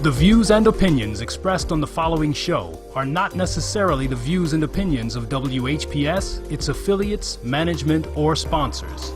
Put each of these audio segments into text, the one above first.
The views and opinions expressed on the following show are not necessarily the views and opinions of WHPS, its affiliates, management, or sponsors.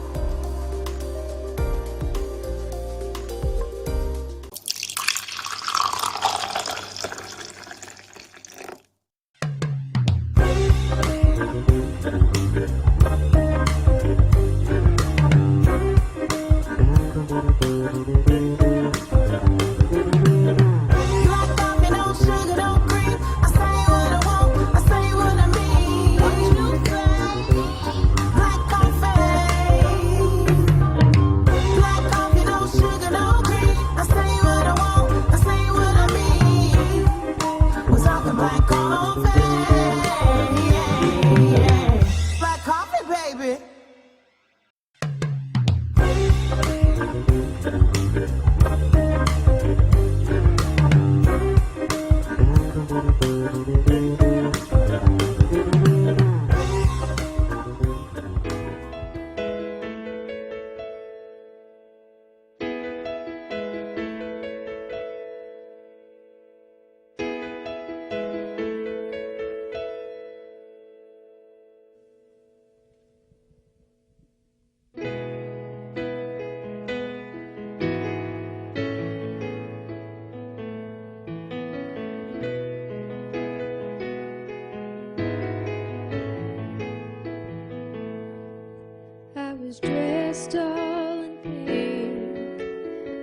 Was dressed all in pink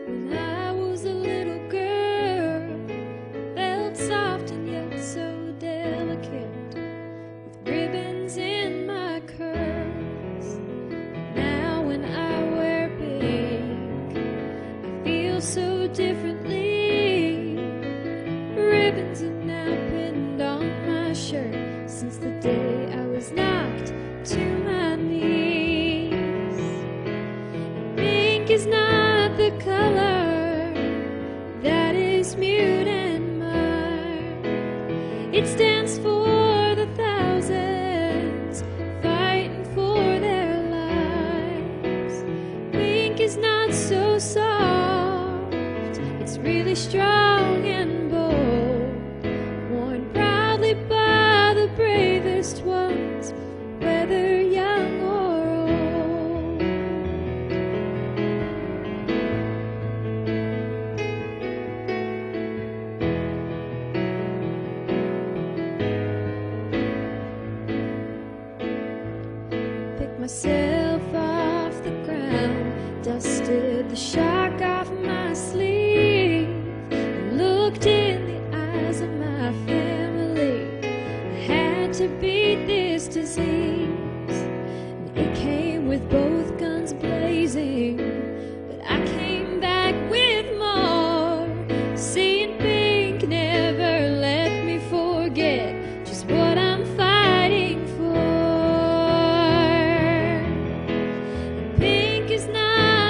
when I was a little girl. Felt soft and yet so delicate, with ribbons in my curls. Now when I wear pink, I feel so differently. Ribbons are now pinned on my shirt since the day I was knocked to my knees. Is not the color that is mute and marred. It stands for the thousands fighting for their lives. Pink is not so soft, it's really strong and bold, worn proudly by the bravest ones, whether young or myself off the ground, dusted the shock off my sleeve, and looked in the eyes of my family. I had to beat this disease, and it came with both guns blazing, but I came back with more. Seeing pink never let me forget just what I'm fighting for.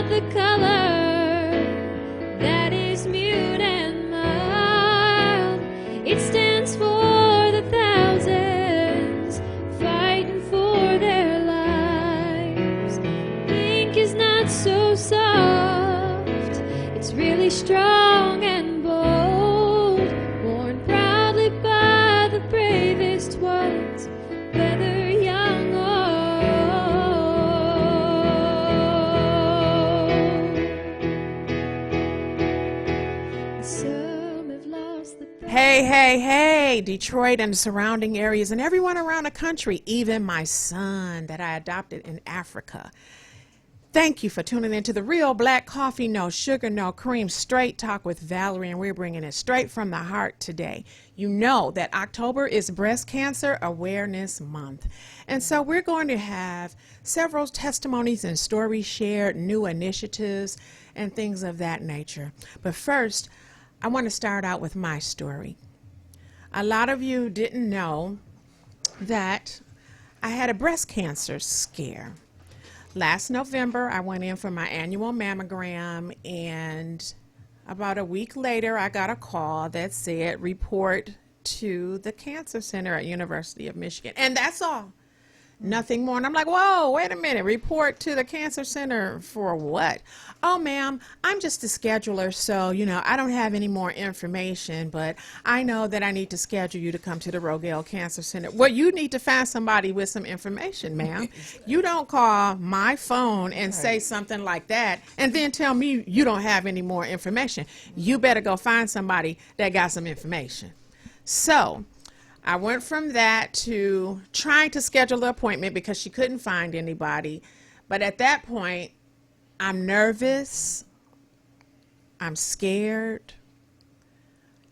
The color that is mute and mild. It stands for the thousands fighting for their lives. Pink is not so soft, it's really strong and bold, worn proudly by the bravest ones, whether young or Hey, Detroit and the surrounding areas and everyone around the country, even my son that I adopted in Africa. Thank you for tuning into the Real Black Coffee, No Sugar, No Cream, Straight Talk with Valerie, and we're bringing it straight from the heart today. You know that October is Breast Cancer Awareness Month, and so we're going to have several testimonies and stories shared, new initiatives, and things of that nature. But first, I want to start out with my story. A lot of you didn't know that I had a breast cancer scare. Last November, I went in for my annual mammogram, and about a week later, I got a call that said, report to the cancer center at University of Michigan. And that's all. Nothing more. And I'm like, whoa, wait a minute. Report to the cancer center for what? Oh, ma'am, I'm just the scheduler, so, I don't have any more information, but I know that I need to schedule you to come to the Rogel Cancer Center. Well, you need to find somebody with some information, ma'am. You don't call my phone and say something like that and then tell me you don't have any more information. You better go find somebody that got some information. So I went from that to trying to schedule the appointment because she couldn't find anybody. But at that point, I'm nervous. I'm scared.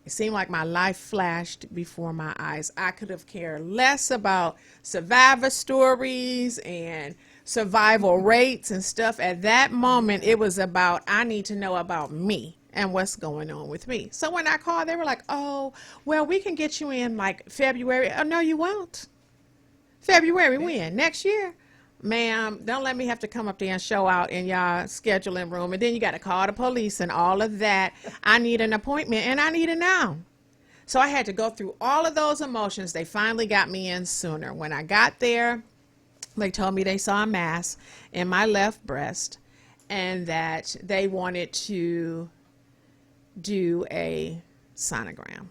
It seemed like my life flashed before my eyes. I could have cared less about survivor stories and survival rates and stuff. At that moment, it was about, I need to know about me and what's going on with me. So when I called, they were like, oh, well, we can get you in like February. Oh, no, you won't. February when? Next year? Ma'am, don't let me have to come up there and show out in y'all scheduling room. And then you got to call the police and all of that. I need an appointment and I need it now. So I had to go through all of those emotions. They finally got me in sooner. When I got there, they told me they saw a mass in my left breast and that they wanted to do a sonogram.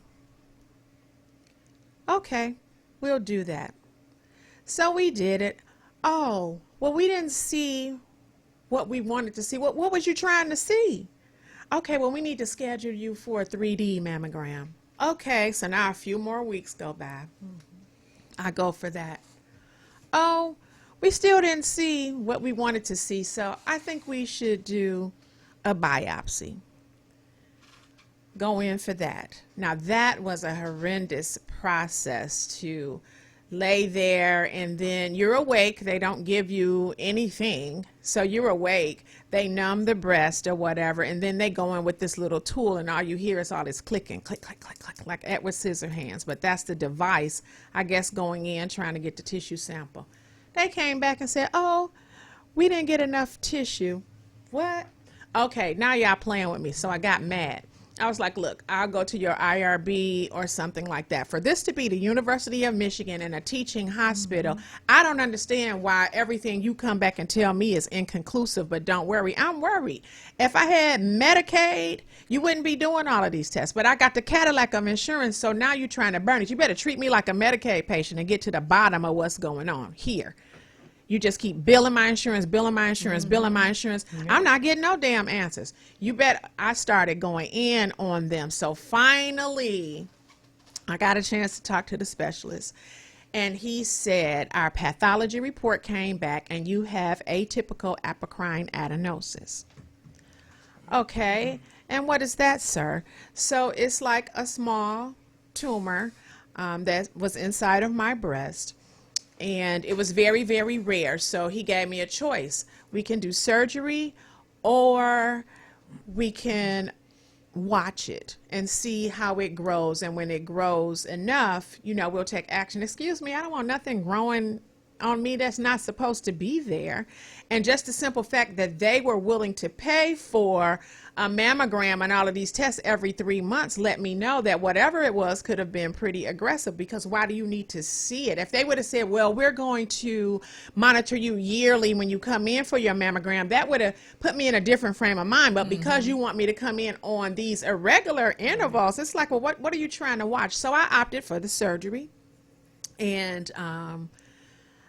Okay, we'll do that. So we did it. Oh, well, we didn't see what we wanted to see. What was you trying to see? Okay, well, we need to schedule you for a 3D mammogram. Okay, so now a few more weeks go by. I go for that. Oh, we still didn't see what we wanted to see, so I think we should do a biopsy. Go in for that. Now, that was a horrendous process to lay there and then you're awake. They don't give you anything. So you're awake. They numb the breast or whatever. And then they go in with this little tool and all you hear is all this clicking, click, click, click, click, like Edward Scissorhands. But that's the device, I guess, going in, trying to get the tissue sample. They came back and said, oh, we didn't get enough tissue. What? Okay, now y'all playing with me. So I got mad. I was like, look, I'll go to your IRB or something like that. For this to be the University of Michigan and a teaching hospital, I don't understand why everything you come back and tell me is inconclusive, but don't worry. I'm worried. If I had Medicaid, you wouldn't be doing all of these tests. But I got the Cadillac of insurance, so now you're trying to burn it. You better treat me like a Medicaid patient and get to the bottom of what's going on here. You just keep billing my insurance, billing my insurance, billing my insurance. I'm not getting no damn answers. You bet. I started going in on them. So finally, I got a chance to talk to the specialist. And he said, our pathology report came back and you have atypical apocrine adenosis. Okay. And what is that, sir? So it's like a small tumor that was inside of my breast. And it was very, very rare. So he gave me a choice. We can do surgery or we can watch it and see how it grows. And when it grows enough, we'll take action. Excuse me, I don't want nothing growing on me that's not supposed to be there. And just the simple fact that they were willing to pay for a mammogram and all of these tests every 3 months let me know that whatever it was could have been pretty aggressive, because why do you need to see it? If they would have said, well, we're going to monitor you yearly when you come in for your mammogram, that would have put me in a different frame of mind. But because you want me to come in on these irregular intervals, it's like, well, what are you trying to watch? So I opted for the surgery. And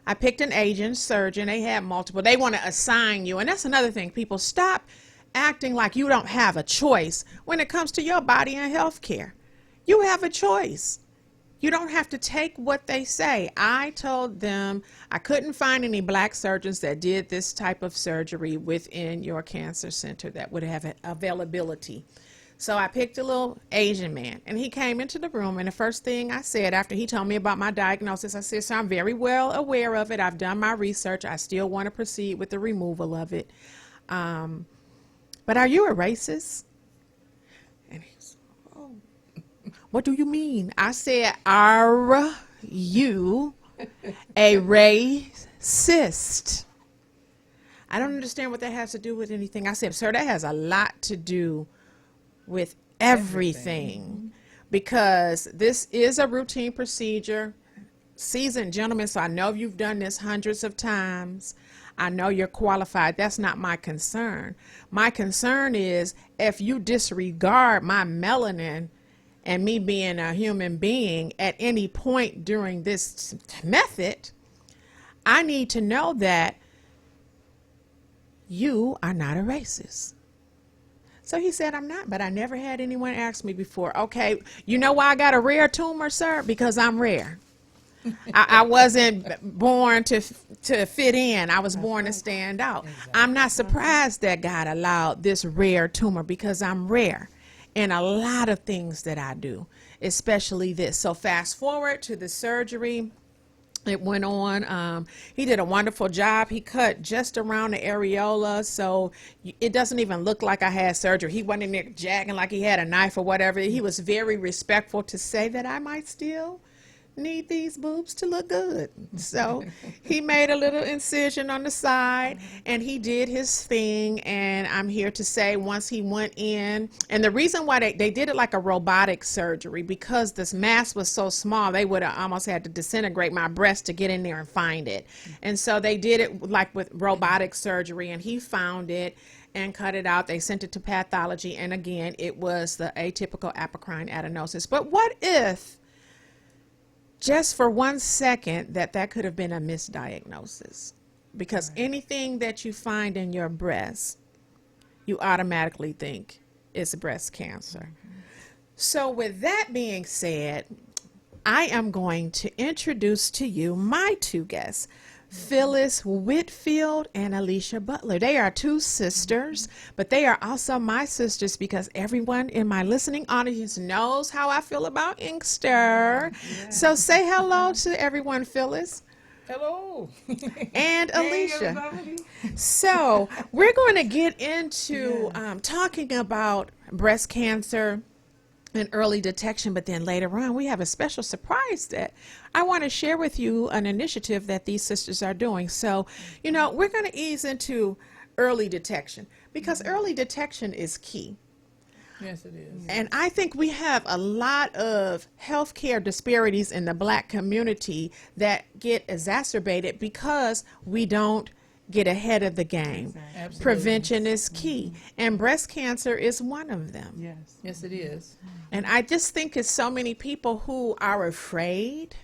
I picked an Asian surgeon. They had multiple. They want to assign you. And that's another thing. People, stop acting like you don't have a choice when it comes to your body and health care. You have a choice. You don't have to take what they say. I told them I couldn't find any black surgeons that did this type of surgery within your cancer center that would have availability. So I picked a little Asian man, and he came into the room, and the first thing I said after he told me about my diagnosis, I said, so I'm very well aware of it. I've done my research. I still want to proceed with the removal of it. But are you a racist? And he said, oh, what do you mean? I said, are you a racist? I don't understand what that has to do with anything. I said, sir, that has a lot to do with everything. Because this is a routine procedure. seasoned gentleman, so I know you've done this hundreds of times. I know you're qualified. That's not my concern. My concern is if you disregard my melanin and me being a human being at any point during this method, I need to know that you are not a racist. So he said, I'm not, but I never had anyone ask me before. Okay, you know why I got a rare tumor, sir? Because I'm rare. I wasn't born to fit in. I was born to stand out. Exactly. I'm not surprised that God allowed this rare tumor because I'm rare in a lot of things that I do, especially this. So fast forward to the surgery. It went on. He did a wonderful job. He cut just around the areola, so it doesn't even look like I had surgery. He wasn't in there jagging like he had a knife or whatever. He was very respectful to say that I might still need these boobs to look good. So he made a little incision on the side and he did his thing. And I'm here to say once he went in, and the reason why they did it like a robotic surgery, because this mass was so small, they would have almost had to disintegrate my breast to get in there and find it. And so they did it like with robotic surgery, and he found it and cut it out. They sent it to pathology. And again, it was the atypical apocrine adenosis. But what if just for 1 second that could have been a misdiagnosis? Because anything that you find in your breast, you automatically think it's breast cancer. So with that being said, I am going to introduce to you my two guests, Phyliss Whitfield and Alisha Butler. They are two sisters, but they are also my sisters because everyone in my listening audience knows how I feel about Inkster. Yeah. So say hello to everyone, Phyliss. Hello. And Alisha. Hey, so we're going to get into talking about breast cancer and early detection, but then later on we have a special surprise that I want to share with you, an initiative that these sisters are doing. So, we're going to ease into early detection because early detection is key. Yes, it is. And I think we have a lot of healthcare disparities in the Black community that get exacerbated because we don't get ahead of the game. Exactly. Prevention is key, and breast cancer is one of them. Yes, it is. And I just think it's so many people who are afraid.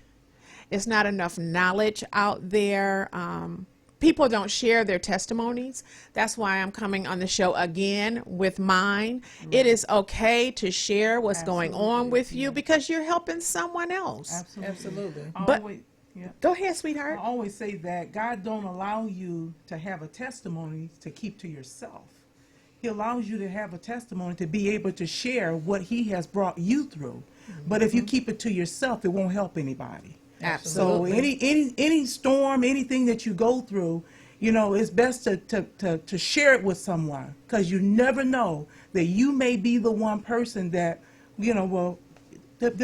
It's not enough knowledge out there. People don't share their testimonies. That's why I'm coming on the show again with mine. Right. It is okay to share what's going on with you because you're helping someone else. Absolutely. But go ahead, sweetheart. I always say that God don't allow you to have a testimony to keep to yourself. He allows you to have a testimony to be able to share what he has brought you through. But if you keep it to yourself, it won't help anybody. Absolutely. So any storm, anything that you go through, it's best to share it with someone, because you never know that you may be the one person that, to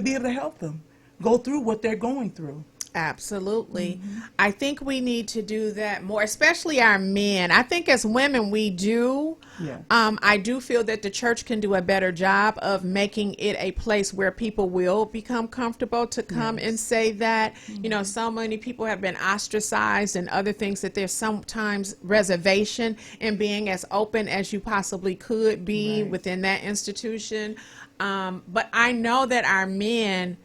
be able to help them go through what they're going through. Absolutely. I think we need to do that more, especially our men. I think as women we do. Yeah. I do feel that the church can do a better job of making it a place where people will become comfortable to come and say that. So many people have been ostracized and other things, that there's sometimes reservation in being as open as you possibly could be within that institution. But I know that our men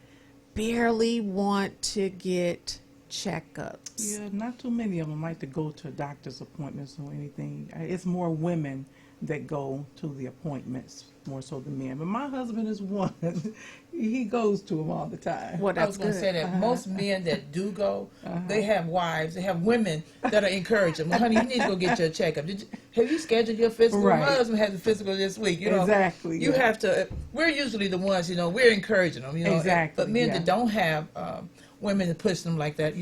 barely want to get checkups. Yeah, not too many of them like to go to doctor's appointments or anything. It's more women that go to the appointments more so than men. But my husband is one. He goes to them all the time. Well, that's I was going to say that most men that do go, they have wives, they have women that are encouraging them. Well, honey, you need to go get your checkup. Have you scheduled your physical? Right. My husband has a physical this week. Exactly. You have to. We're usually the ones, we're encouraging them. Exactly. But men that don't have women to push them like that,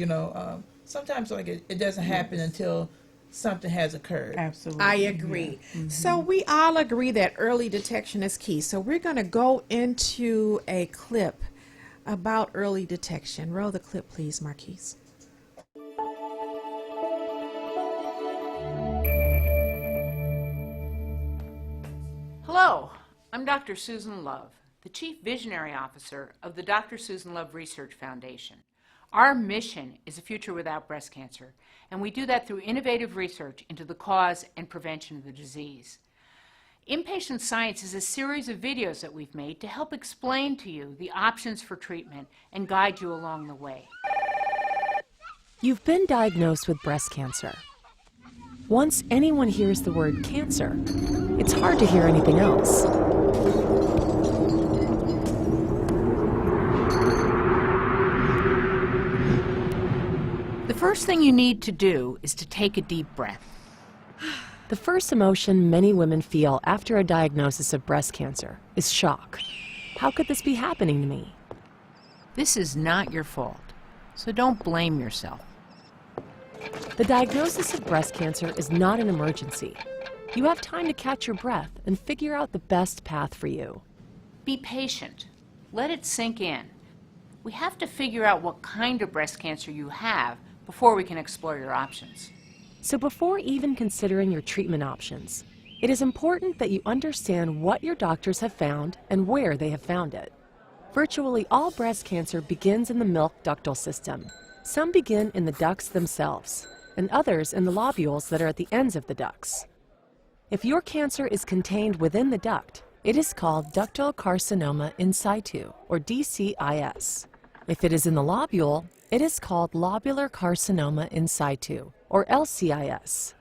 sometimes it doesn't happen until something has occurred. Absolutely. I agree. Yeah. So we all agree that early detection is key. So we're going to go into a clip about early detection. Roll the clip, please, Marquise. Hello, I'm Dr. Susan Love, the Chief Visionary Officer of the Dr. Susan Love Research Foundation. Our mission is a future without breast cancer, and we do that through innovative research into the cause and prevention of the disease. Inpatient Science is a series of videos that we've made to help explain to you the options for treatment and guide you along the way. You've been diagnosed with breast cancer. Once anyone hears the word cancer, it's hard to hear anything else. The first thing you need to do is to take a deep breath. The first emotion many women feel after a diagnosis of breast cancer is shock. How could this be happening to me? This is not your fault, so don't blame yourself. The diagnosis of breast cancer is not an emergency. You have time to catch your breath and figure out the best path for you. Be patient. Let it sink in. We have to figure out what kind of breast cancer you have before we can explore your options. So before even considering your treatment options, it is important that you understand what your doctors have found and where they have found it. Virtually all breast cancer begins in the milk ductal system. Some begin in the ducts themselves, and others in the lobules that are at the ends of the ducts. If your cancer is contained within the duct, it is called ductal carcinoma in situ, or DCIS. If it is in the lobule, it is called lobular carcinoma in situ, or LCIS.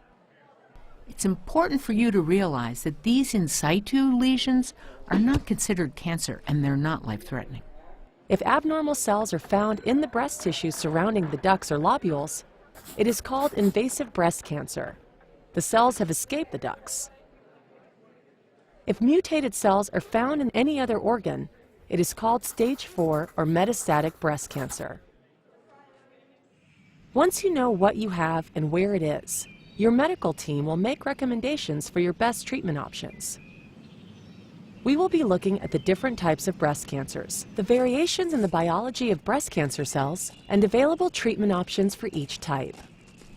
It's important for you to realize that these in situ lesions are not considered cancer and they're not life-threatening. If abnormal cells are found in the breast tissue surrounding the ducts or lobules, it is called invasive breast cancer. The cells have escaped the ducts. If mutated cells are found in any other organ, it is called stage 4 or metastatic breast cancer. Once you know what you have and where it is, your medical team will make recommendations for your best treatment options. We will be looking at the different types of breast cancers, the variations in the biology of breast cancer cells, and available treatment options for each type.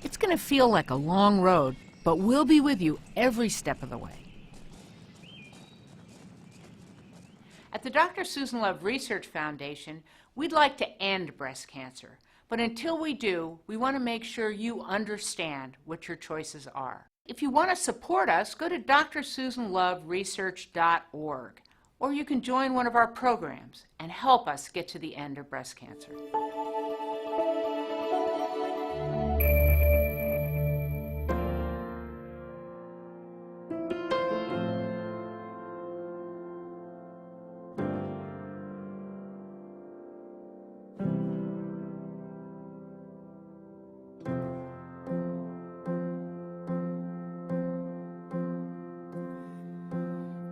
It's going to feel like a long road, but we'll be with you every step of the way. At the Dr. Susan Love Research Foundation, we'd like to end breast cancer. But until we do, we want to make sure you understand what your choices are. If you want to support us, go to drsusanloveresearch.org, or you can join one of our programs and help us get to the end of breast cancer.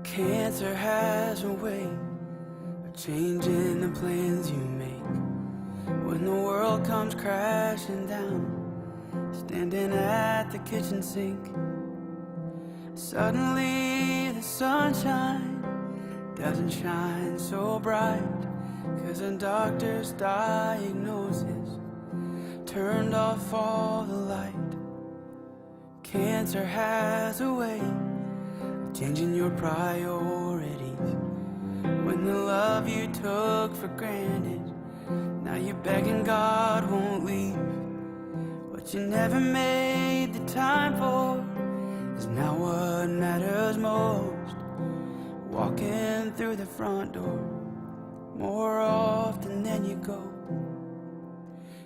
Cancer has a way of changing the plans you make. When the world comes crashing down, standing at the kitchen sink, suddenly the sunshine doesn't shine so bright, 'cause a doctor's diagnosis turned off all the light. Cancer has a way changing your priorities. When the love you took for granted, now you're begging God won't leave. What you never made the time for is now what matters most. Walking through the front door more often than you go.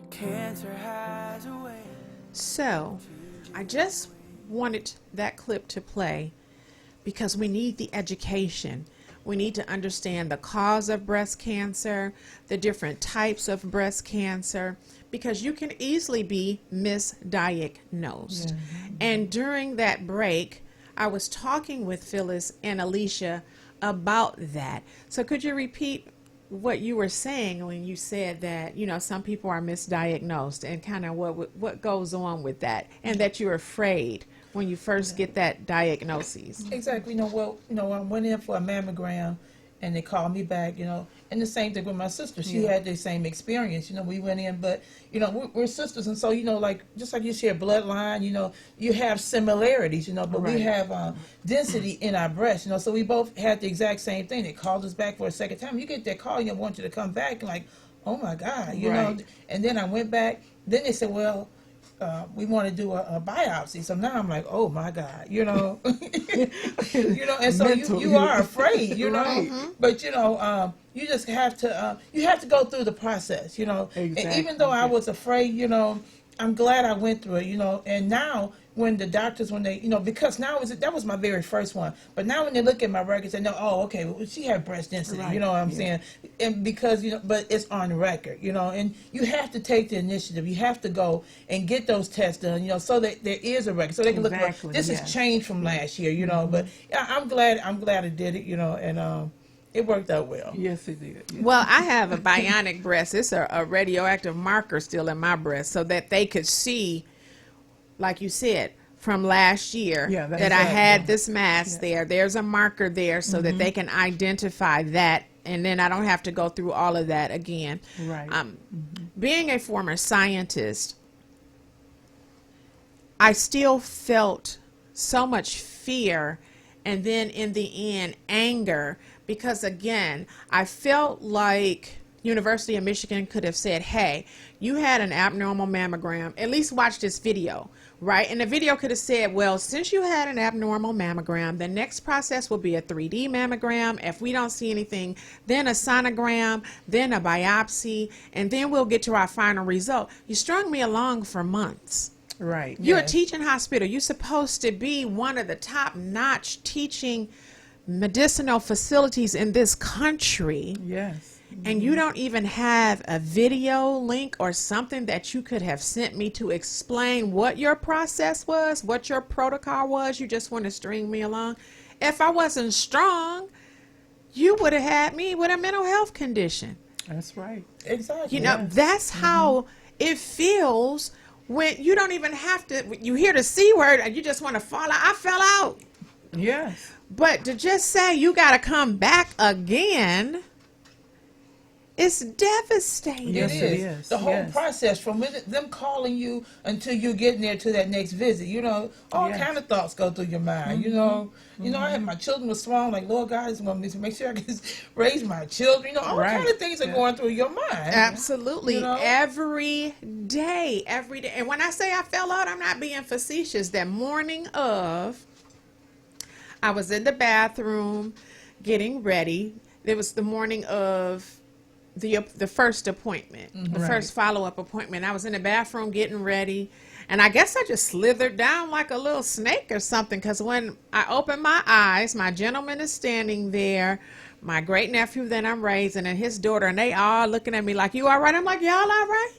Cancer has a way. So, I just wanted that clip to play because we need the education. We need to understand the cause of breast cancer, the different types of breast cancer, because you can easily be misdiagnosed. Yeah. And during that break, I was talking with Phyliss and Alisha about that. So could you repeat what you were saying when you said that, you know, some people are misdiagnosed, and kind of what goes on with that, and that you're afraid when you first get that diagnosis? Exactly. I went in for a mammogram, and they called me back, and the same thing with my sister. She had the same experience. We went in, but, we're sisters. And so, just like you share bloodline, you have similarities, but we have density in our breast, so we both had the exact same thing. They called us back for a second time. You get that call, want you to come back, and like, oh my God, you know. And then I went back. Then they said, well, we want to do a biopsy. So now I'm like, oh my God, you know, you know. And so you are afraid, you know. But you know, you just have to go through the process, you know. Exactly. And even though I was afraid, you know, I'm glad I went through it, you know. And now when the doctors, when they, you know, because now that was my very first one. But now when they look at my records, they know, oh, okay, well, she had breast density, you know what I'm saying? And because, you know, but it's on record, you know, and you have to take the initiative. You have to go and get those tests done, you know, so that there is a record, so they can look, like, this has changed from last year, you know. But I'm glad I did it, you know, and it worked out well. Yes, it did. Yes. Well, I have a bionic breast. It's a radioactive marker still in my breast so that they could see, like you said, from last year that I had this mass there. There's a marker there so that they can identify that, and then I don't have to go through all of that again. Right. Being a former scientist, I still felt so much fear, and then in the end, anger, because again, I felt like University of Michigan could have said, hey, you had an abnormal mammogram, at least watch this video, right? And the video could have said, well, since you had an abnormal mammogram, the next process will be a 3D mammogram. If we don't see anything, then a sonogram, then a biopsy, and then we'll get to our final result. You strung me along for months. Right. You're a teaching hospital. You're supposed to be one of the top-notch teaching medicinal facilities in this country. Yes. And you don't even have a video link or something that you could have sent me to explain what your process was, what your protocol was. You just want to string me along. If I wasn't strong, you would have had me with a mental health condition. That's right. Exactly. You know, that's how it feels when you don't even have to, you hear the C word and you just want to fall out. I fell out. Yes. But to just say you got to come back again, it's devastating. Yes, it it is. is. The whole Yes. process from them calling you until you're getting there to that next visit, you know, all kind of thoughts go through your mind, you know. You know, I had my children were small, like, Lord God, I just want to make sure I can raise my children. You know, all kind of things are going through your mind. Absolutely. You know? Every day. And when I say I fell out, I'm not being facetious. That morning of, I was in the bathroom getting ready. It was the morning of the first appointment, the first follow-up appointment. I was in the bathroom getting ready, and I guess I just slithered down like a little snake or something, because when I opened my eyes, my gentleman is standing there, my great nephew that I'm raising, and his daughter, and they all looking at me like, you all right? I'm like, y'all all right?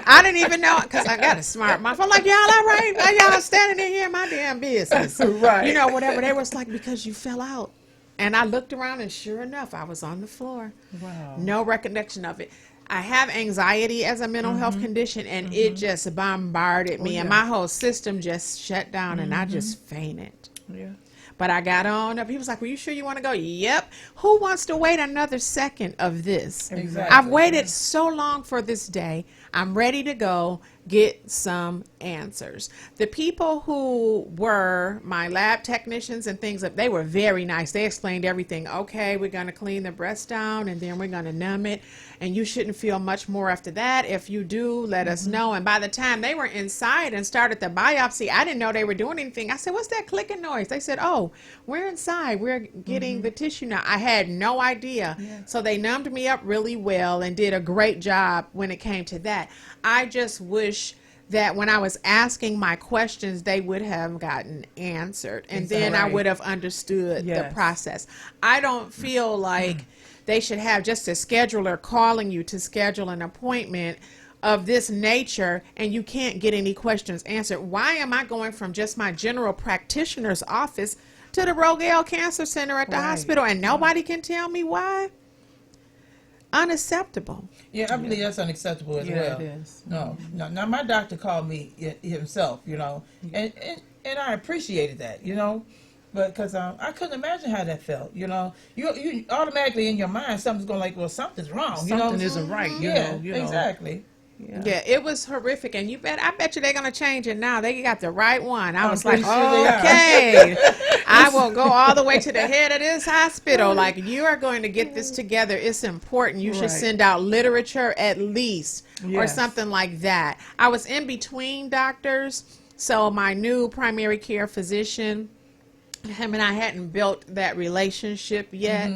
I didn't even know, because I got a smart mouth. I'm like, y'all all right? Why y'all standing in here in my damn business? Right. You know, whatever. They was like, because you fell out. And I looked around, and sure enough, I was on the floor. Wow. No recollection of it. I have anxiety as a mental health condition, and it just bombarded me, and my whole system just shut down, and I just fainted. Yeah. But I got on up. He was like, well, you sure you want to go? Yep. Who wants to wait another second of this? Exactly. I've waited so long for this day. I'm ready to go get some answers. The people who were my lab technicians and things, they were very nice. They explained everything. Okay, we're going to clean the breast down, and then we're going to numb it. And you shouldn't feel much more after that. If you do, let us know. And by the time they were inside and started the biopsy, I didn't know they were doing anything. I said, what's that clicking noise? They said, oh, we're inside. We're getting the tissue now. I had no idea. So they numbed me up really well and did a great job when it came to that. I just wish that when I was asking my questions, they would have gotten answered. And then I would have understood the process. I don't feel like they should have just a scheduler calling you to schedule an appointment of this nature and you can't get any questions answered. Why am I going from just my general practitioner's office to the Rogale Cancer Center at the hospital and nobody can tell me why? Unacceptable. Yeah, I believe that's unacceptable as well. It is. No. Now my doctor called me himself, you know, and I appreciated that, you know. But because I couldn't imagine how that felt, you know. You automatically in your mind, something's going like, well, something's wrong, you know. Something isn't right, you know. Exactly. Yeah, it was horrific, and I bet you they're gonna change it now. They got the right one. I was like, pretty sure they are. okay, I will go all the way to the head of this hospital. Like, you are going to get this together. It's important. You should Right. send out literature at least, or Yes. something like that. I was in between doctors, so my new primary care physician, him and I hadn't built that relationship yet.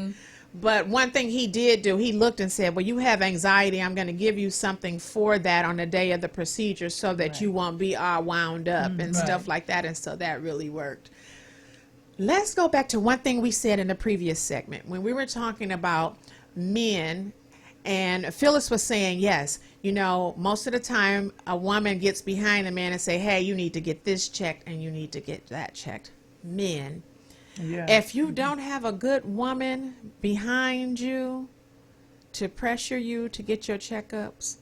But one thing he did do, he looked and said, well, you have anxiety. I'm going to give you something for that on the day of the procedure so that you won't be all wound up and stuff like that. And so that really worked. Let's go back to one thing we said in the previous segment when we were talking about men. And Phyliss was saying, yes, you know, most of the time a woman gets behind a man and say, hey, you need to get this checked and you need to get that checked. Men. Yeah. If you don't have a good woman behind you to pressure you to get your checkups,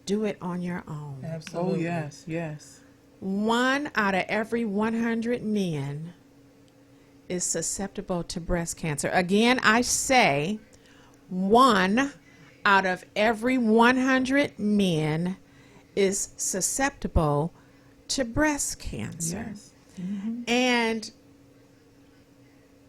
do it on your own. Absolutely. Oh, yes, yes. 1 out of every 100 men is susceptible to breast cancer. Again, I say 1 out of every 100 men is susceptible to breast cancer. Yes. And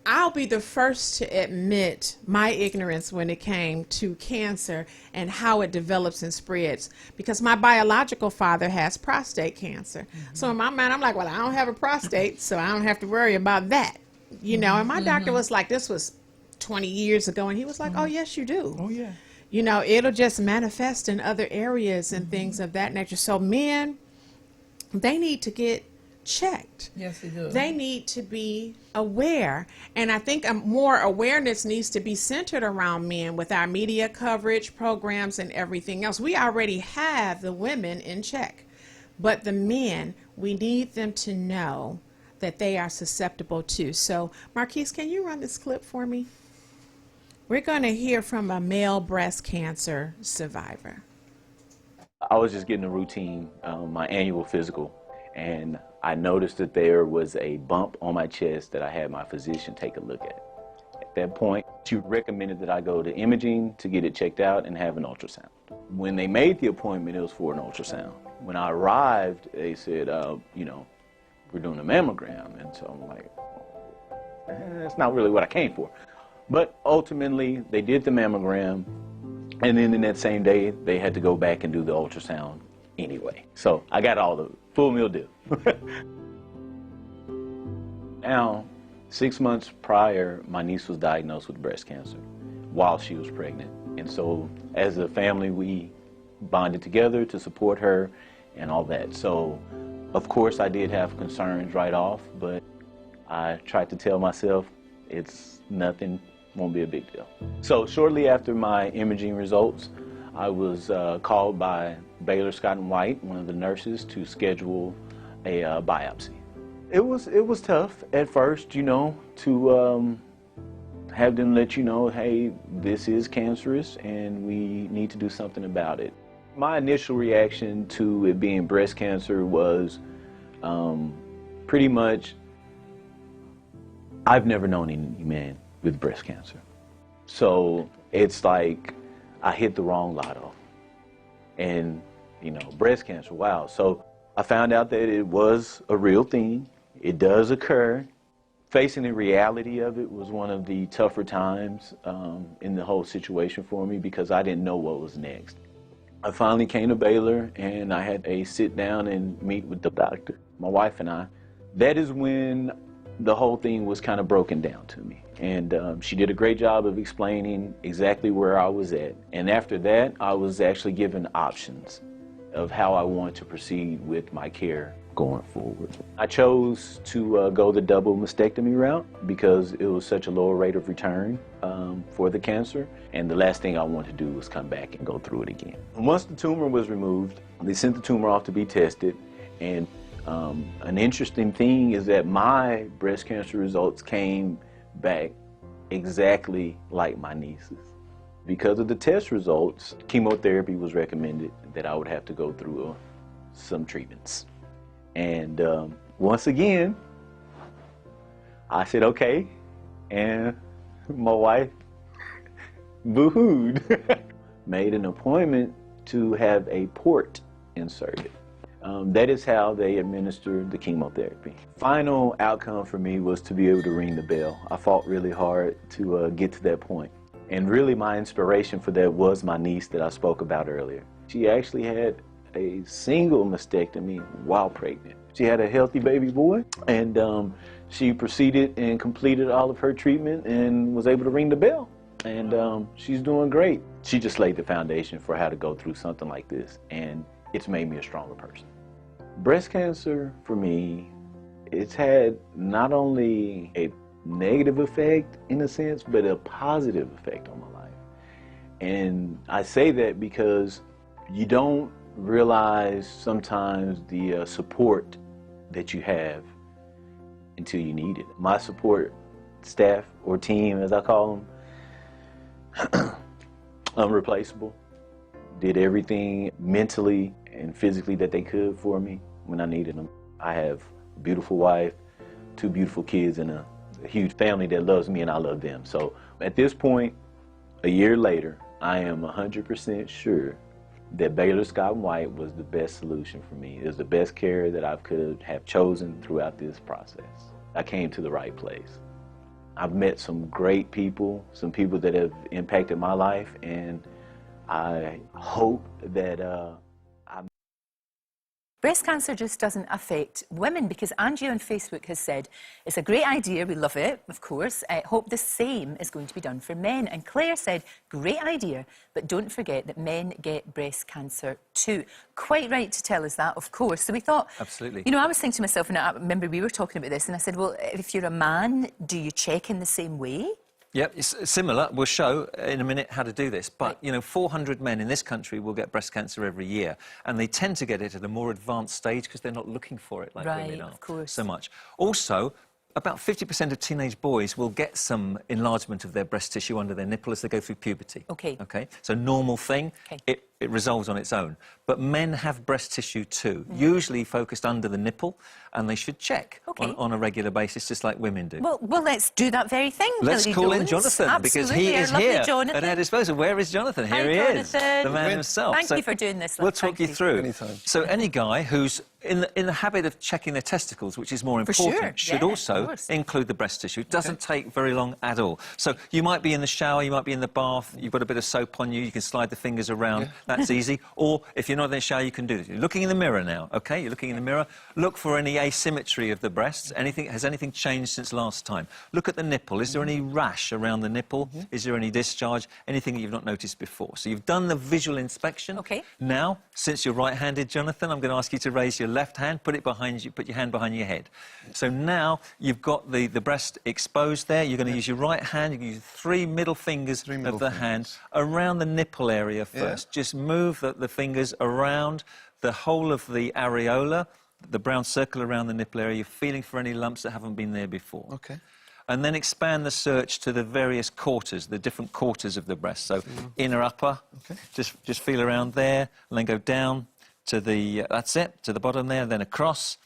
I'll be the first to admit my ignorance when it came to cancer and how it develops and spreads, because my biological father has prostate cancer. So in my mind, I'm like, well, I don't have a prostate, so I don't have to worry about that. You know, and my doctor was like, this was 20 years ago, and he was like, oh, yes, you do. Oh, yeah. You know, it'll just manifest in other areas and things of that nature. So men, they need to get checked. Yes, they do. They need to be aware. And I think more awareness needs to be centered around men with our media coverage, programs, and everything else. We already have the women in check. But the men, we need them to know that they are susceptible too. So, Marquise, can you run this clip for me? We're going to hear from a male breast cancer survivor. I was just getting a routine, my annual physical, and I noticed that there was a bump on my chest that I had my physician take a look at. At that point, she recommended that I go to imaging to get it checked out and have an ultrasound. When they made the appointment, it was for an ultrasound. When I arrived, they said, you know, we're doing a mammogram. And so I'm like, that's not really what I came for. But ultimately, they did the mammogram, and then in that same day, they had to go back and do the ultrasound anyway. So I got all the full meal deal. Now, 6 months prior, my niece was diagnosed with breast cancer while she was pregnant. And so as a family, we bonded together to support her and all that. So, of course, I did have concerns right off, but I tried to tell myself it's nothing, won't be a big deal. So shortly after my imaging results, I was called by Baylor Scott and White, one of the nurses, to schedule a biopsy. It was tough at first, you know, to have them let you know, hey, this is cancerous and we need to do something about it. My initial reaction to it being breast cancer was pretty much, I've never known any man with breast cancer. So it's like I hit the wrong lotto. And, you know, breast cancer, wow. So I found out that it was a real thing. It does occur. Facing the reality of it was one of the tougher times in the whole situation for me, because I didn't know what was next. I finally came to Baylor and I had a sit down and meet with the doctor, my wife and I. That is when the whole thing was kind of broken down to me. And she did a great job of explaining exactly where I was at. And after that, I was actually given options of how I wanted to proceed with my care going forward. I chose to go the double mastectomy route because it was such a lower rate of return for the cancer. And the last thing I wanted to do was come back and go through it again. And once the tumor was removed, they sent the tumor off to be tested. And an interesting thing is that my breast cancer results came back exactly like my niece's. Because of the test results, chemotherapy was recommended that I would have to go through some treatments. And once again, I said, okay, and my wife boo-hooed. Made an appointment to have a port inserted. That is how they administered the chemotherapy. Final outcome for me was to be able to ring the bell. I fought really hard to get to that point. And really my inspiration for that was my niece that I spoke about earlier. She actually had a single mastectomy while pregnant. She had a healthy baby boy, and she proceeded and completed all of her treatment and was able to ring the bell. And she's doing great. She just laid the foundation for how to go through something like this, and it's made me a stronger person. Breast cancer, for me, it's had not only a negative effect in a sense, but a positive effect on my life. And I say that because you don't realize sometimes the support that you have until you need it. My support staff, or team as I call them, unreplaceable. Did everything mentally and physically that they could for me when I needed them. I have a beautiful wife, 2 beautiful kids, and a huge family that loves me, and I love them. So at this point, a year later, I am 100% sure that Baylor Scott & White was the best solution for me. It was the best care that I could have chosen throughout this process. I came to the right place. I've met some great people, some people that have impacted my life, and I hope that Breast cancer just doesn't affect women, because Angie on Facebook has said, it's a great idea, we love it, of course. I hope the same is going to be done for men. And Claire said, great idea, but don't forget that men get breast cancer too. Quite right to tell us that, of course. So we thought... Absolutely. You know, I was thinking to myself, and I remember we were talking about this, and I said, well, if you're a man, do you check in the same way? Yep, it's similar. We'll show in a minute how to do this. But, you know, 400 men in this country will get breast cancer every year. And they tend to get it at a more advanced stage because they're not looking for it like women are of course. so much. Also, about 50% of teenage boys will get some enlargement of their breast tissue under their nipple as they go through puberty. OK. OK? So normal thing. OK. It resolves on its own. But men have breast tissue too, usually focused under the nipple, and they should check on a regular basis, just like women do. Well, let's do that very thing. Let's Lily call in Jones. Jonathan, because he is Lovely here Jonathan. at our disposal. Where is Jonathan? Here he is, the man himself. Thank you for doing this. We'll talk you through. Anytime. So any guy who's in the habit of checking their testicles, which is more important, should also include the breast tissue. It doesn't take very long at all. So you might be in the shower, you might be in the bath, you've got a bit of soap on you, you can slide the fingers around. That's easy. Or if you're not in the shower, you can do this. You're looking in the mirror now, OK? You're looking in the mirror. Look for any asymmetry of the breasts. Has anything changed since last time? Look at the nipple. Is there any rash around the nipple? Is there any discharge? Anything that you've not noticed before? So you've done the visual inspection. OK. Now, since you're right-handed, Jonathan, I'm going to ask you to raise your left hand, put it behind you, put your hand behind your head. So now you've got the breast exposed there. You're going to use your right hand. You can use 3 middle fingers of the hand around the nipple area first. Just move the fingers around the whole of the areola, the brown circle around the nipple area. You're feeling for any lumps that haven't been there before. OK. And then expand the search to the various quarters, the different quarters of the breast. So inner, upper, just feel around there, and then go down to the, that's it, to the bottom there, then across,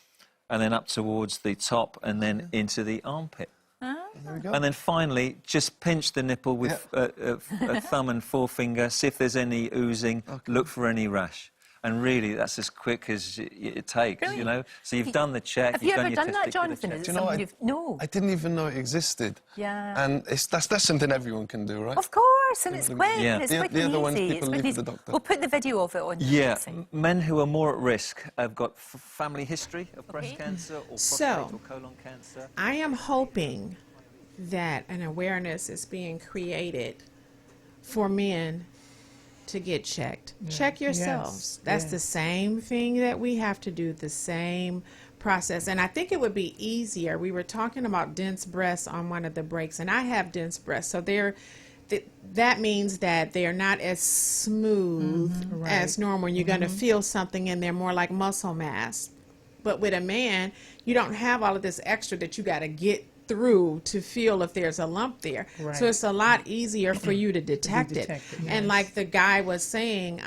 and then up towards the top, and then into the armpit. There we go. And then finally, just pinch the nipple with a thumb and forefinger, see if there's any oozing, look for any rash. And really, that's as quick as it takes, you know? So you've done the check. Have you ever done that, Jonathan? Do you know, No. I didn't even know it existed. Yeah. And that's something everyone can do, right? Of course, and it's quick. It's quick the other and ones easy. people leave for the doctor. We'll put the video of it on. Yeah, men who are more at risk have got family history of breast cancer or prostate or colon cancer. I am hoping that an awareness is being created for men to get checked. Check yourselves. That's the same thing that we have to do, the same process. And I think it would be easier. We were talking about dense breasts on one of the breaks, and I have dense breasts. So that means that they're not as smooth as normal. You're going to feel something in there more like muscle mass. But with a man, you don't have all of this extra that you got to get through to feel if there's a lump there. So it's a lot easier for you to detect it. And like the guy was saying,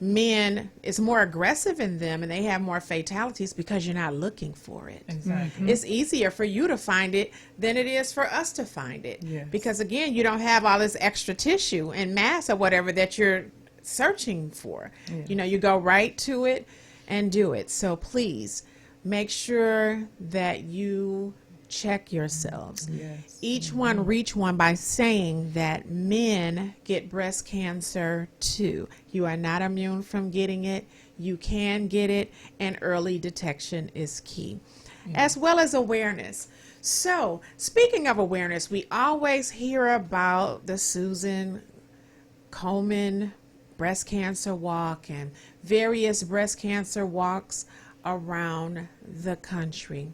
men, it's more aggressive in them and they have more fatalities because you're not looking for it. It's easier for you to find it than it is for us to find it. Because again, you don't have all this extra tissue and mass or whatever that you're searching for. You know, you go right to it and do it. So please make sure that you check yourselves. Yes. Each one reach one by saying that men get breast cancer too. You are not immune from getting it. You can get it, and early detection is key, as well as awareness. So, speaking of awareness, we always hear about the Susan Komen breast cancer walk and various breast cancer walks around the country.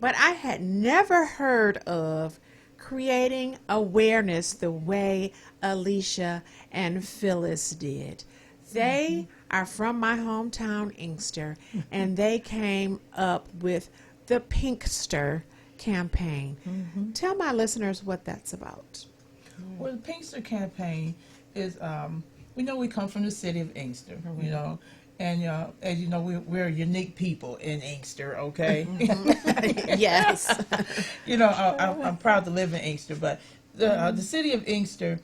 But I had never heard of creating awareness the way Alisha and Phyliss did. They are from my hometown, Inkster, and they came up with the Pinkster campaign. Tell my listeners what that's about. Well, the Pinkster campaign is, we know we come from the city of Inkster, you know, and as you know, we're unique people in Inkster, okay? Yes. You know, I'm proud to live in Inkster, but the city of Inkster,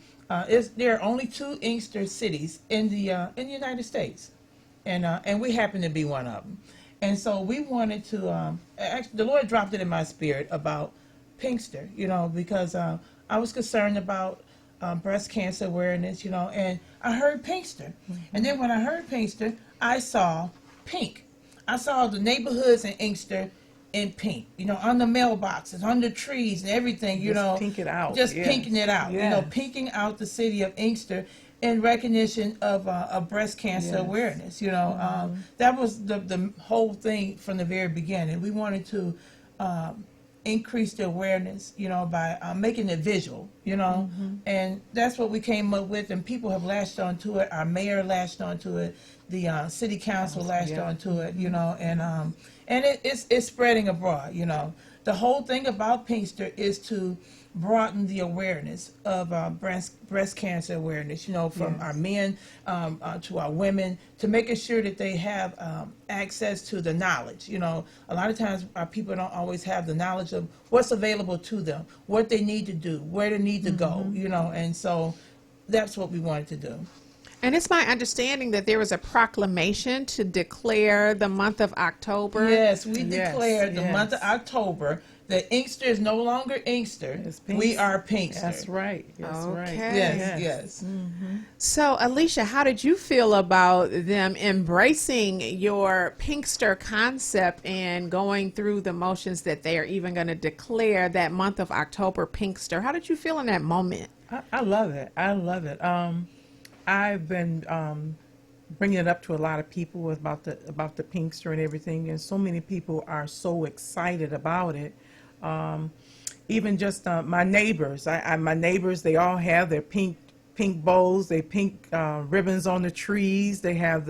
there are only 2 Inkster cities in the United States, and we happen to be one of them. And so we wanted to, actually, the Lord dropped it in my spirit about Pinkster, you know, because I was concerned about breast cancer awareness, you know, and I heard Pinkster. And then when I heard Pinkster, I saw pink. I saw the neighborhoods in Inkster in pink, you know, on the mailboxes, on the trees and everything, you know. Pink it out. Just yes. pinking it out, you know, pinking out the city of Inkster in recognition of breast cancer awareness, you know. That was the whole thing from the very beginning. We wanted to increase the awareness, you know, by making it visual, you know, and that's what we came up with, and people have latched onto it. Our mayor latched onto it, the city council latched onto it, you know, and it's spreading abroad, you know. The whole thing about Pinkster is to broaden the awareness of breast cancer awareness, you know, from our men to our women, to making sure that they have access to the knowledge. You know, a lot of times our people don't always have the knowledge of what's available to them, what they need to do, where they need to go, you know, and so that's what we wanted to do. And it's my understanding that there was a proclamation to declare the month of October. Yes, we declared the month of October that Inkster is no longer Inkster. We are Pinkster. That's right. That's right. Yes. So, Alisha, how did you feel about them embracing your Pinkster concept and going through the motions that they are even going to declare that month of October Pinkster? How did you feel in that moment? I love it. I love it. I've been bringing it up to a lot of people about the Pinkster and everything, and so many people are so excited about it. Even just my neighbors. My neighbors, they all have their pink bows, they pink ribbons on the trees. They have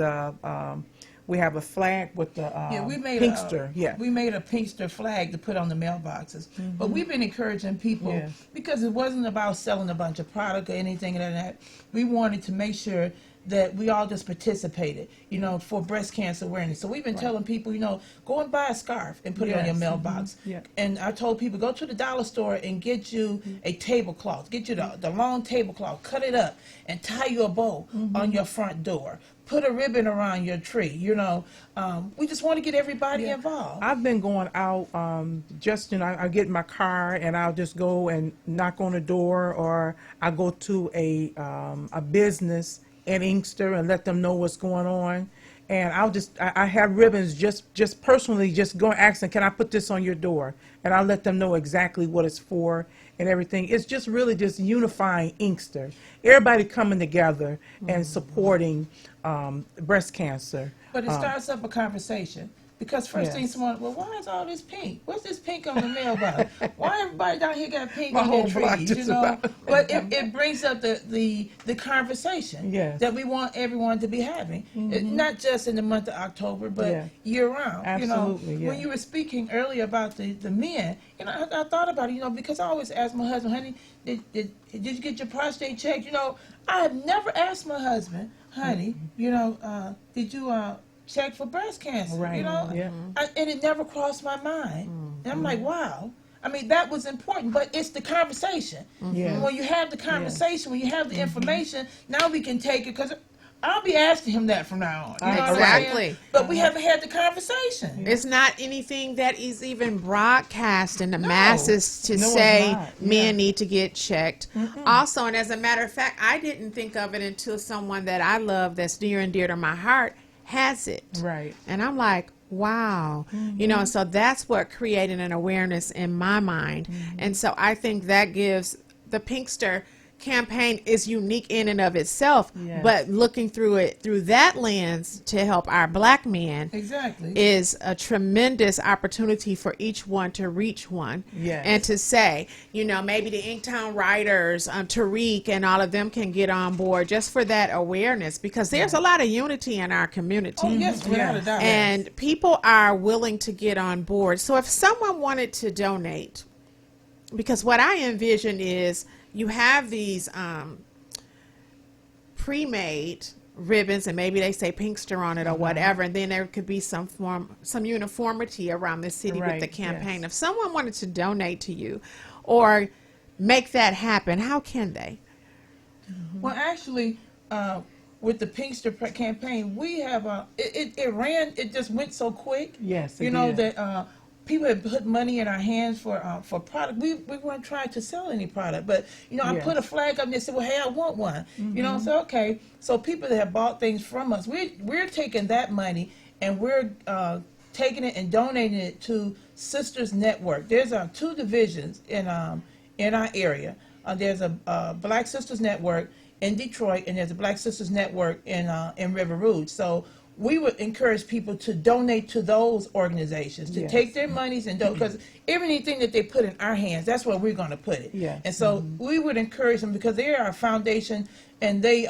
we have a flag with the Pinkster. We made a Pinkster flag to put on the mailboxes. But we've been encouraging people because it wasn't about selling a bunch of product or anything like that. We wanted to make sure that we all just participated, you know, for breast cancer awareness. So we've been telling people, you know, go and buy a scarf and put it on your mailbox. And I told people, go to the dollar store and get you a tablecloth. Get you the long tablecloth, cut it up, and tie you a bow on your front door. Put a ribbon around your tree, you know. We just want to get everybody involved. I've been going out, just, you know, I get in my car and I'll just go and knock on the door, or I go to a business in Inkster and let them know what's going on. And I have ribbons just personally just go and ask them, can I put this on your door? And I'll let them know exactly what it's for and everything. It's just really just unifying Inkster. Everybody coming together and supporting breast cancer. But it starts up a conversation. Because first thing someone, well, why is all this pink? What's this pink on the mailbox? Why everybody down here got pink on their trees? You know, but it brings up the conversation that we want everyone to be having, not just in the month of October, but year round. Absolutely, you know, when you were speaking earlier about the men, you know, I thought about it, you know, because I always ask my husband, honey, did you get your prostate checked? You know, I have never asked my husband, honey, you know, did you check for breast cancer, you know, and it never crossed my mind. And I'm like, wow. I mean, that was important, but it's the conversation. When you have the conversation, when you have the information, now we can take it, because I'll be asking him that from now on. You know what I'm Exactly. saying? But we haven't had the conversation. It's not anything that is even broadcast in the No. masses to No, it's say not. men need to get checked. Also, and as a matter of fact, I didn't think of it until someone that I love that's near and dear to my heart has it. Right. And I'm like, wow. You know, so that's what created an awareness in my mind. And so I think that gives the Pinkster campaign is unique in and of itself, Yes. but looking through it through that lens to help our black men Exactly. is a tremendous opportunity for each one to reach one. Yes. And to say, you know, maybe the Inktown writers, Tariq and all of them can get on board just for that awareness, because there's a lot of unity in our community. Oh, yes, without a doubt. And people are willing to get on board. So if someone wanted to donate, because what I envision is you have these pre-made ribbons, and maybe they say Pinkster on it or whatever, and then there could be some uniformity around the city with Right, the campaign. yes. If someone wanted to donate to you or make that happen, how can they? Well, actually, with the Pinkster campaign, we have it just went so quick. Yes, it you know did. that people had put money in our hands for product. We weren't trying to sell any product, but you know, I Yes. put a flag up and they said, "Well, hey, I want one." You know, so okay, so people that have bought things from us, we're taking that money and we're taking it and donating it to Sistas Network. There's 2 divisions in our area. There's a Black Sistas Network in Detroit, and there's a Black Sistas Network in River Rouge. So we would encourage people to donate to those organizations, to Yes. take their monies and donate, because everything that they put in our hands, that's where we're going to put it. Yes. And so we would encourage them, because they are a foundation, and they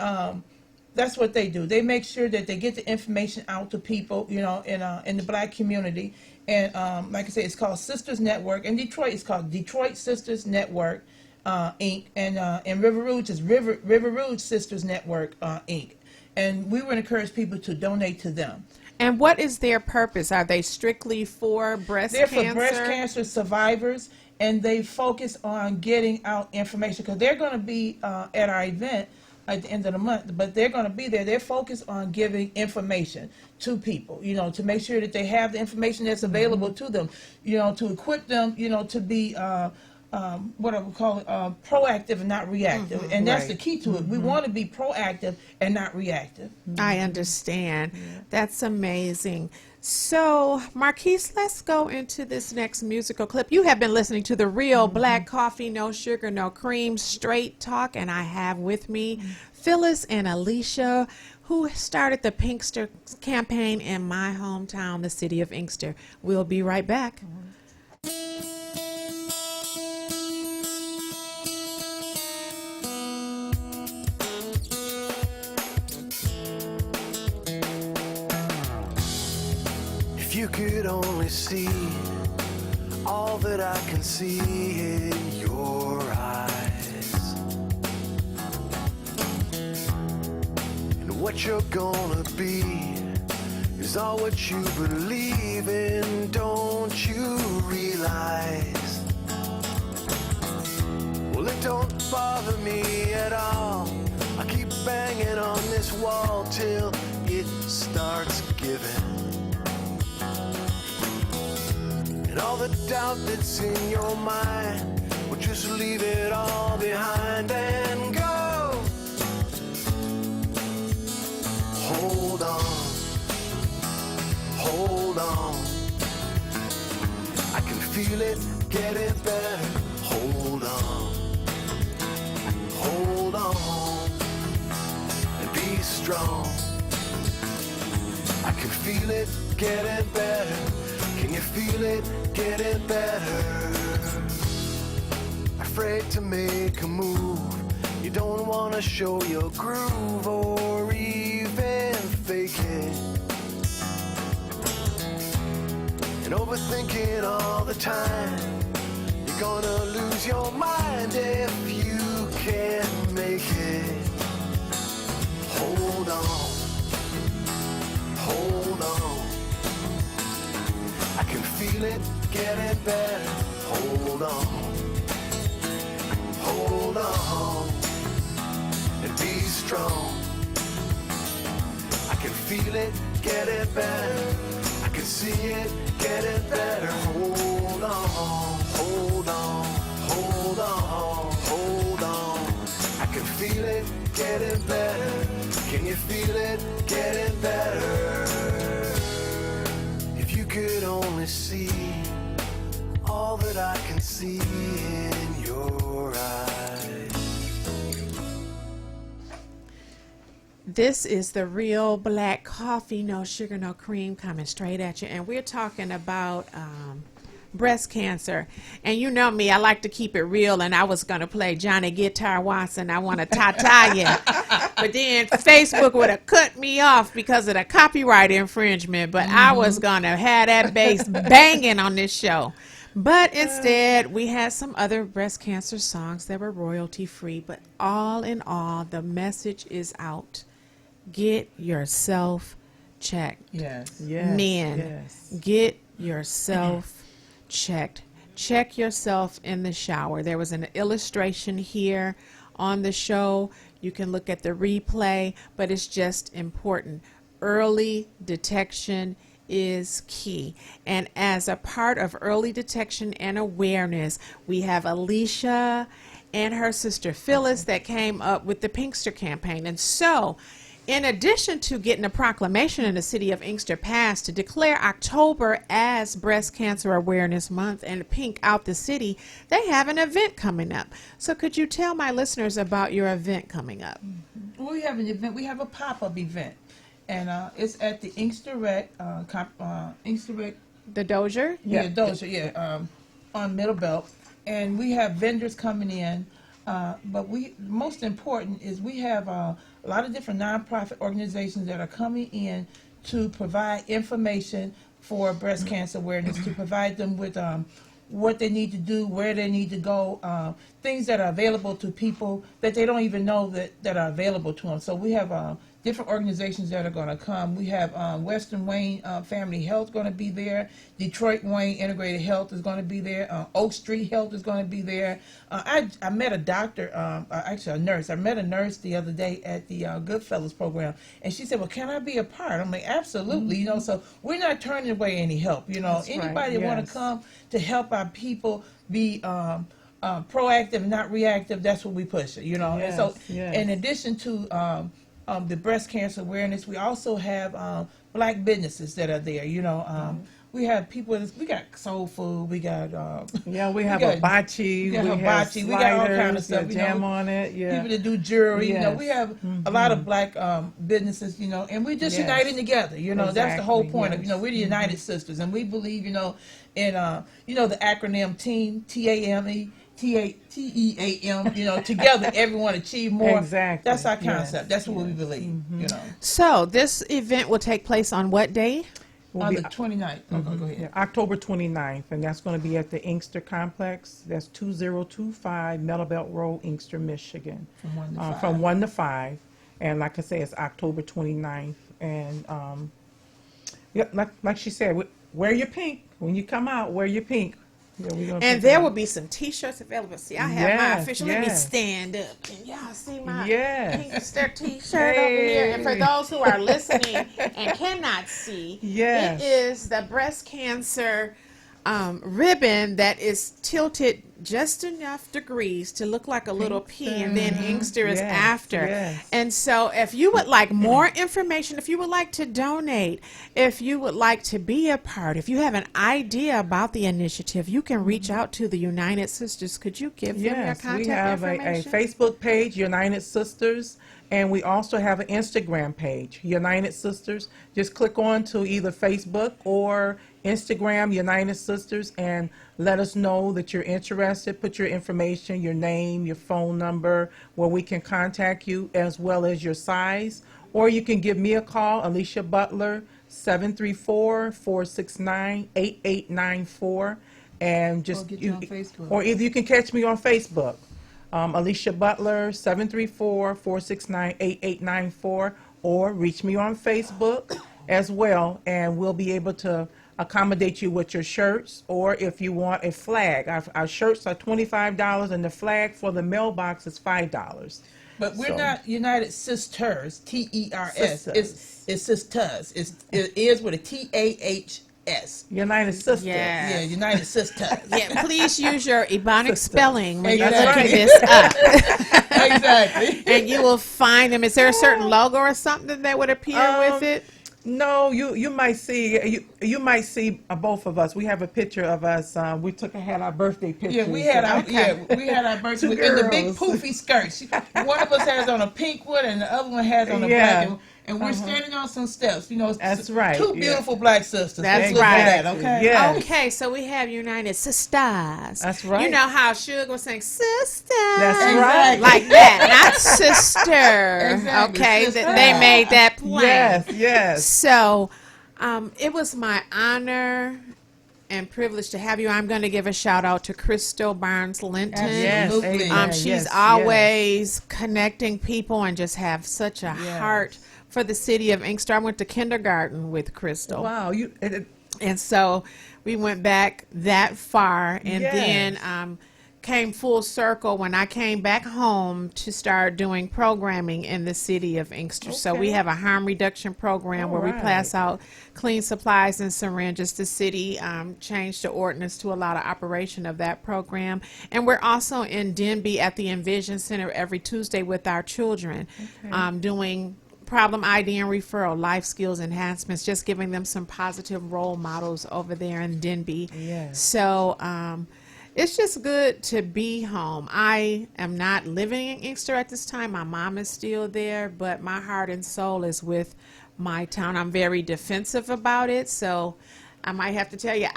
that's what they do. They make sure that they get the information out to people, you know, in the black community. And like I said, it's called Sistas Network. In Detroit, it's called Detroit Sistas Network Inc. And in River Rouge, it's River Rouge Sistas Network Inc. And we would encourage people to donate to them. And what is their purpose? Are they strictly for breast They're cancer? for breast cancer survivors, and they focus on getting out information, because they're going to be at our event at the end of the month, but they're going to be there. They're focused on giving information to people, you know, to make sure that they have the information that's available to them, you know, to equip them, you know, to be what I would call it, proactive and not reactive. And that's Right. the key to it. We want to be proactive and not reactive. I understand. That's amazing. So, Marquise, let's go into this next musical clip. You have been listening to the Real Black Coffee, No Sugar, No Cream, Straight Talk, and I have with me Phyliss and Alisha, who started the Pinkster campaign in my hometown, the City of Inkster. We'll be right back. If you could only see all that I can see in your eyes, and what you're gonna be is all what you believe in, don't you realize? Well, it don't bother me at all. I keep banging on this wall till it starts giving. And all the doubt that's in your mind, well, just leave it all behind and go. Hold on, hold on. I can feel it getting better. Hold on, hold on, and be strong. I can feel it getting better. Can you feel it getting better? Afraid to make a move. You don't want to show your groove or even fake it. And overthinking all the time. You're gonna lose your mind if you can't make it. Hold on, hold on. I can feel it getting better. Hold on, hold on, and be strong. getting better. I can see it getting better. Hold on, hold on, hold on, hold on. I can feel it getting better. Can you feel it getting better? If you could only see all that I can see in your eyes. This is the real black coffee, no sugar, no cream, coming straight at you. And we're talking about breast cancer. And you know me, I like to keep it real, and I was going to play Johnny Guitar Watson, I want to ta-ta you. But then Facebook would have cut me off because of the copyright infringement. But I was going to have that bass banging on this show. But instead, we had some other breast cancer songs that were royalty free. But all in all, the message is out. Get yourself checked. Yes. Men, yes. get yourself checked. Check yourself in the shower. There was an illustration here on the show. You can look at the replay, but it's just important. Early detection is key. And as a part of early detection and awareness, we have Alisha and her sister Phyliss that came up with the Pinkster campaign. And so, in addition to getting a proclamation in the City of Inkster passed to declare October as Breast Cancer Awareness Month and pink out the city, they have an event coming up. So could you tell my listeners about your event coming up? We have an event. We have a pop-up event, and it's at the Inkster Rec. Inkster Rec. The Dozier? Yeah, Dozier. Yeah, on Middle Belt, and we have vendors coming in. But most important is we have a lot of different nonprofit organizations that are coming in to provide information for breast cancer awareness, to provide them with what they need to do, where they need to go, things that are available to people that they don't even know that are available to them. So we have different organizations that are going to come. We have Western Wayne Family Health going to be there. Detroit Wayne Integrated Health is going to be there. Oak Street Health is going to be there. I met a doctor, actually a nurse. I met a nurse the other day at the Goodfellas program, and she said, well, can I be a part? I'm like, absolutely. You know, so we're not turning away any help. You know, That's anybody right, that want yes. to come to help our people be proactive, not reactive, that's what we push it, you know. And so Yes. in addition to the breast cancer awareness, we also have black businesses that are there, you know. We have people, we got soul food, we got we have got- hibachi, we got have hibachi, we got all kind of sliders, stuff, you jam know. on it, People that do jewelry, you know, we Yes. have a lot of black businesses, you know, and we're just Yes. uniting together, you know. That's the whole Exactly, point of, you know, yes. we're the United Sisters, and we believe, you know, in you know, the acronym TEAM, TAME, TEAM, you know, together everyone achieve more. Exactly, That's our yes, concept. That's what we believe, you know. So this event will take place on what day? On the 29th. Okay, go ahead. October 29th, and that's going to be at the Inkster Complex. That's 2025 Metal Belt Road, Inkster, Michigan. From 1 to 5. From 1 to 5. And like I say, it's October 29th. And like she said, wear your pink. When you come out, wear your pink. Yeah, And there will be some T-shirts available. See, I have my Yes, official. Let me yes. stand up. Can y'all see my Yes. Pinkster T-shirt over here? And for those who are listening and cannot see, Yes. it is the breast cancer ribbon that is tilted just enough degrees to look like a little P, and then Inkster is Yes, after. yes. And so if you would like more information, if you would like to donate, if you would like to be a part, if you have an idea about the initiative, you can reach out to the United Sisters. Could you give them your Yes, contact we have a information? Facebook page, United Sisters, and we also have an Instagram page, United Sisters. Just click on to either Facebook or Instagram, United Sisters, and let us know that you're interested. Put your information, your name, your phone number, where we can contact you, as well as your size. Or you can give me a call, Alisha Butler, 734-469-8894. And just Or get you on Facebook. or either you can catch me on Facebook, Alisha Butler, 734-469-8894, or reach me on Facebook as well, and we'll be able to accommodate you with your shirts, or if you want a flag. Our shirts are $25, and the flag for the mailbox is $5. But we're So- not United Sisters, TERS. Sisters. It's Sistas. It is with a TAHS. United Sisters. Yeah. Yeah, United Sistas. Yeah, please use your Ebonic spelling when you're Exactly. looking this up. Exactly. And you will find them. Is there a certain logo or something that would appear with it? No, you might see you might see both of us. We have a picture of us. We had our birthday pictures. Yeah, we had our birthday Two in the big girls. poofy skirts. One of us has on a pink one, and the other one has on a Yeah. black one. And we're standing on some steps. You know, That's right, Two yeah. beautiful black sisters. That's Let's look right. at that, okay? Yeah. Okay, so we have United Sistas. That's right. You know how Suge was saying sisters. That's Exactly. right. Like that, not sister. Exactly, Okay, sister. they made that plain. Yes. So, it was my honor and privilege to have you. I'm going to give a shout out to Crystal Barnes Linton. Absolutely. amen. She's Yes, always connecting people and just have such a Yes. heart for the city of Inkster. I went to kindergarten with Crystal. Wow. And so we went back that far, and Yes. then came full circle when I came back home to start doing programming in the city of Inkster. So we Okay. have a harm reduction program where we Alright. pass out clean supplies and syringes. The city changed the ordinance to allow the operation of that program. And we're also in Denby at the Envision Center every Tuesday with our children, doing problem ID and referral, life skills enhancements, just giving them some positive role models over there in Denby. Yes. So it's just good to be home. I am not living in Inkster at this time. My mom is still there, but my heart and soul is with my town. I'm very defensive about it, so I might have to tell you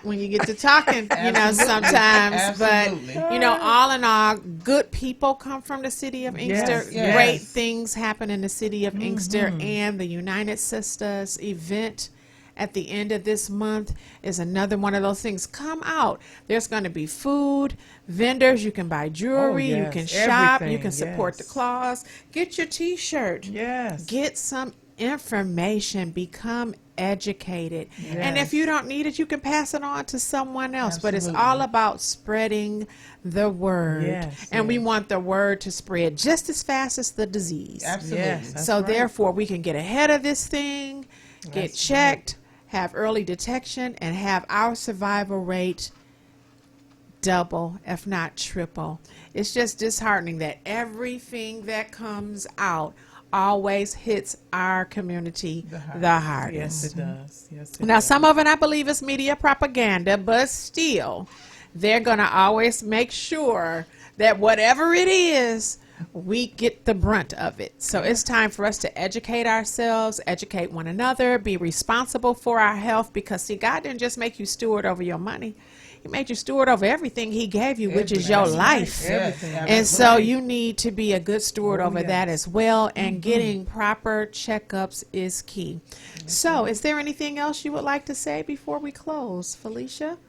when you get to talking, sometimes. Absolutely. But, all in all, good people come from the city of Inkster. Yes. Great things happen in the city of Inkster, and the United Sisters event at the end of this month is another one of those things. Come out. There's going to be food, vendors. You can buy jewelry. You yes. can shop. You Everything, can support the yes. cause. Get your T-shirt. Yes. Get some information. Become educated. And Yes. if you don't need it, you can pass it on to someone else. But it's Absolutely. all about spreading the word. Yes, And we yes. want the word to spread just as fast as the disease. Absolutely. Yes, that's So right. therefore, we can get ahead of this thing, get That's checked, have early detection, and have our survival rate double, if not triple. It's just disheartening that everything that comes out always hits our community the hardest. Yes, it does. Yes, it Now, does. some of it I believe is media propaganda, but still, they're going to always make sure that whatever it is, we get the brunt of it. So it's time for us to educate ourselves, educate one another, be responsible for our health, because, see, God didn't just make you steward over your money. He made you steward over everything he gave you, which is your life. Everything. And so you need to be a good steward over that yes. as well, and getting proper checkups is key. So is there anything else you would like to say before we close, Felicia?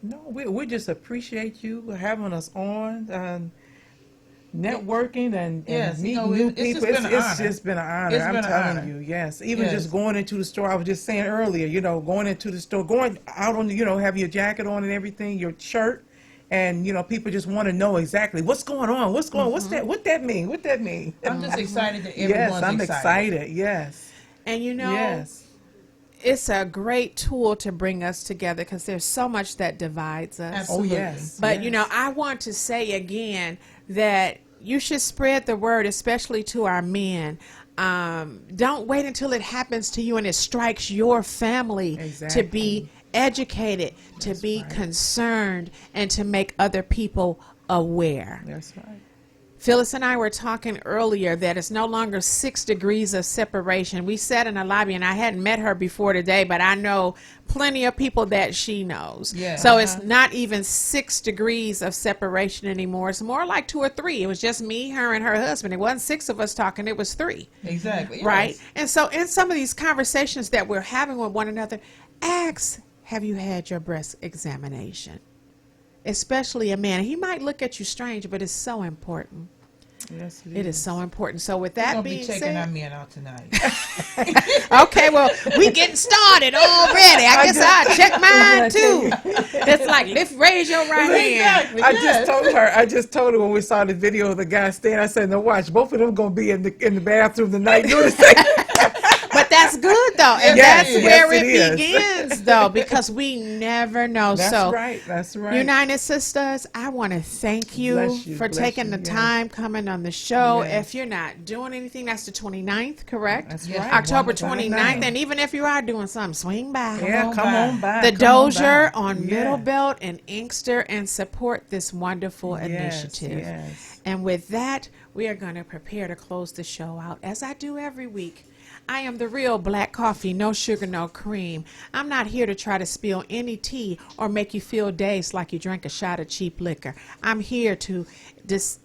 No, we just appreciate you having us on, networking and Yes, meeting you know, new it's just people. been an It's honor. just been an honor. It's I'm been an telling honor. you, yes. Even Yes. just going into the store, I was just saying earlier, going into the store, going out on, have your jacket on and everything, your shirt, and people just want to know exactly what's going on, what's going, what's that, what that mean, what that mean. I'm just excited that Yes, everyone's I'm excited. Yes, And yes. it's a great tool to bring us together, because there's so much that divides us. Oh Absolutely. yes. But, yes. I want to say again that you should spread the word, especially to our men. Don't wait until it happens to you and it strikes your family to Exactly. be educated, to be concerned, and to make other people aware. That's right. Phyliss and I were talking earlier that it's no longer 6 degrees of separation. We sat in a lobby, and I hadn't met her before today, but I know plenty of people that she knows. Yeah. So it's not even 6 degrees of separation anymore. It's more like 2 or 3. It was just me, her, and her husband. It wasn't 6 of us talking. It was 3. Exactly. Right? Yes. And so in some of these conversations that we're having with one another, ask, have you had your breast examination? Especially a man. He might look at you strange, but it's so important. Yes, It is so important. So with We're that gonna be being checking our said, men out tonight. okay, well, we getting started already. I guess I'll check mine too. It's like, raise your right hand. Exactly. I yes. just told her when we saw the video of the guy staying, I said, "No, watch, both of them gonna be in the bathroom tonight doing the same." But But that's good though, and Yes, that's yes, where it it is. begins though, because we never know. That's so right. That's right. United Sisters, I want to thank you, Bless you, for bless taking you, the yes. time coming on the show. Yes. If you're not doing anything, that's the 29th, correct? That's right. October 29th. 29th. And even if you are doing something, swing by. Yeah, come on by. The come on Dozier by. on Yeah. Middle Belt and Inkster, and support this wonderful Yes, initiative. yes. And with that, we are going to prepare to close the show out, as I do every week. I am the real black coffee, no sugar, no cream. I'm not here to try to spill any tea or make you feel dazed like you drank a shot of cheap liquor. I'm here to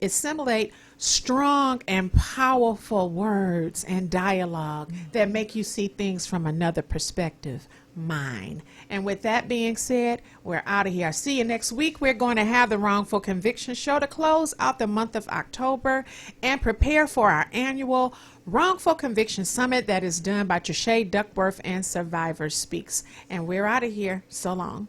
assimilate strong and powerful words and dialogue that make you see things from another perspective, mine. And with that being said, we're out of here. See you next week. We're going to have the Wrongful Conviction Show to close out the month of October and prepare for our annual Wrongful Conviction Summit that is done by Trisha Duckworth and Survivor Speaks. And we're out of here. So long.